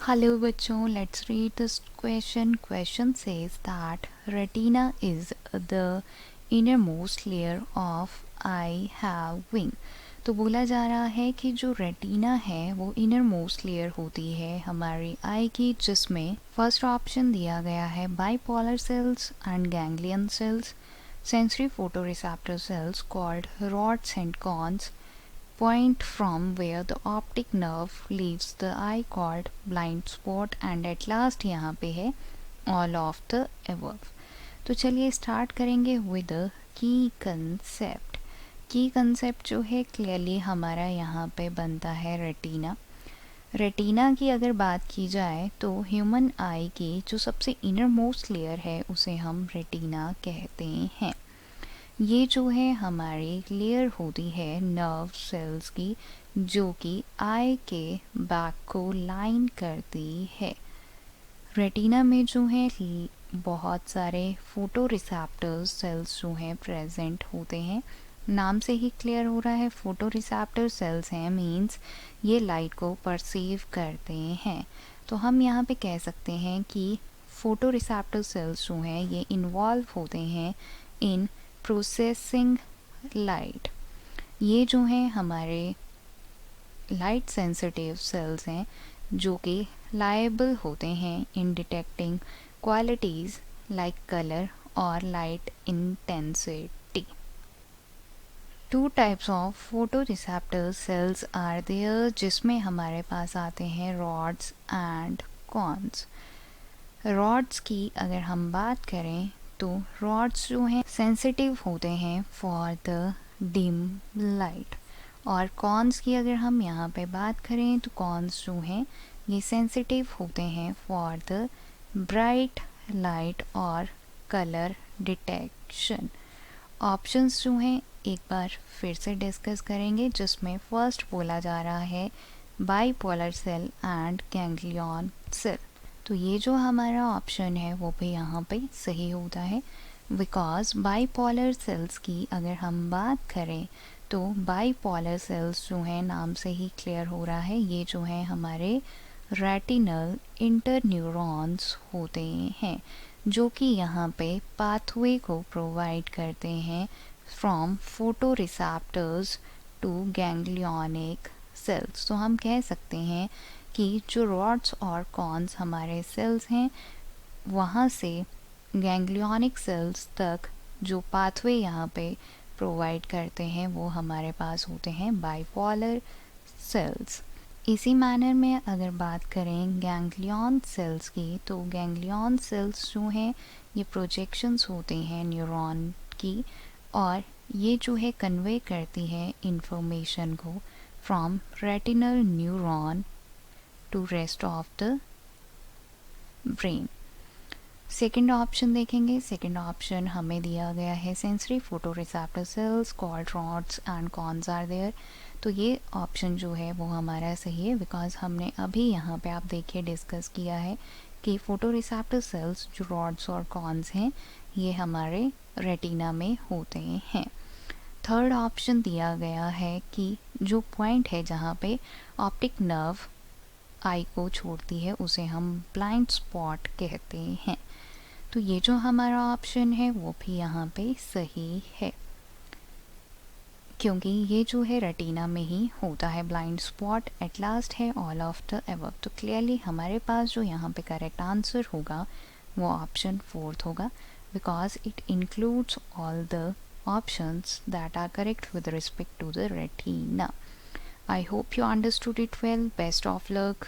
Hello बच्चों, let's read this question. Question says that retina is the innermost layer of eye have wing. तो बोला जा रहा है कि जो रेटिना है वो इनर मोस्ट लेयर होती है हमारी आई की, जिसमें फर्स्ट ऑप्शन दिया गया है bipolar cells and ganglion cells, sensory photoreceptor cells called rods and cones point from where the optic nerve leaves the eye called blind spot, and at last यहाँ पे है all of the above. तो चलिए start करेंगे with की concept. की concept जो है क्लियरली हमारा यहाँ पे बनता है रेटिना. रेटिना की अगर बात की जाए तो ह्यूमन आई की जो सबसे इनर मोस्ट लेयर है उसे हम रेटिना कहते हैं. ये जो है हमारी लेयर होती है नर्व सेल्स की, जो कि आई के बैक को लाइन करती है. रेटिना में जो है बहुत सारे फोटो रिसेप्टर्स सेल्स जो हैं प्रेजेंट होते हैं. नाम से ही क्लियर हो रहा है फोटो रिसेप्टर सेल्स हैं, मीन्स ये लाइट को परसीव करते हैं. तो हम यहाँ पे कह सकते हैं कि फोटो रिसेप्टर सेल्स जो हैं ये इन्वॉल्व होते हैं इन प्रोसेसिंग लाइट. ये जो हैं हमारे लाइट सेंसिटिव सेल्स हैं जो कि लायबल होते हैं in detecting qualities like colour और light intensity. Two types of photo receptor cells are there, जिसमें हमारे पास आते हैं रॉड्स एंड कॉन्स. रॉड्स की अगर हम बात करें तो रॉड्स जो हैं सेंसिटिव होते हैं फॉर द डिम लाइट, और कॉन्स की अगर हम यहाँ पे बात करें तो कॉन्स जो हैं ये सेंसिटिव होते हैं फॉर द ब्राइट लाइट और कलर डिटेक्शन. ऑप्शंस जो हैं एक बार फिर से डिस्कस करेंगे, जिसमें फर्स्ट बोला जा रहा है bipolar cell and ganglion cell. तो ये जो हमारा ऑप्शन है वो भी यहाँ पे सही होता है, बिकॉज बाइपोलर सेल्स की अगर हम बात करें तो बाइपोलर सेल्स जो हैं नाम से ही क्लियर हो रहा है ये जो है हमारे रेटिनल इंटरन्यूरॉन्स होते हैं, जो कि यहाँ पे पाथवे को प्रोवाइड करते हैं from photo receptors to ganglionic cells. तो हम कह सकते हैं कि जो रॉड्स और कॉन्स हमारे सेल्स हैं वहाँ से गैंग्लियोनिक सेल्स तक जो पाथवे यहाँ पे प्रोवाइड करते हैं वो हमारे पास होते हैं बाइपोलर सेल्स. इसी मैनर में अगर बात करें गैंग्लियन सेल्स की, तो गैंग्लियन सेल्स जो हैं ये प्रोजेक्शंस होते हैं न्यूरॉन की, और ये जो है कन्वे करती है इंफॉर्मेशन को from retinal neuron to rest of the brain. Second option देखेंगे. सेकेंड ऑप्शन हमें दिया गया है sensory photo receptor cells called rods and cones are there. तो ये ऑप्शन जो है वो हमारा सही है, बिकॉज हमने अभी यहाँ पे आप देखिए डिस्कस किया है कि फोटो रिसेप्टर सेल्स जो रॉड्स और कॉन्स हैं ये हमारे रेटिना में होते हैं. थर्ड ऑप्शन दिया गया है कि जो पॉइंट है जहाँ पे ऑप्टिक नर्व आई को छोड़ती है उसे हम ब्लाइंड स्पॉट कहते हैं. तो ये जो हमारा ऑप्शन है वो भी यहाँ पे सही है, क्योंकि ये जो है रेटिना में ही होता है ब्लाइंड स्पॉट. एट लास्ट है ऑल ऑफ द अबव. तो क्लियरली हमारे पास जो यहाँ पे करेक्ट आंसर होगा वो ऑप्शन फोर्थ होगा, because it includes all the options that are correct with respect to the retina. I hope you understood it well. Best of luck.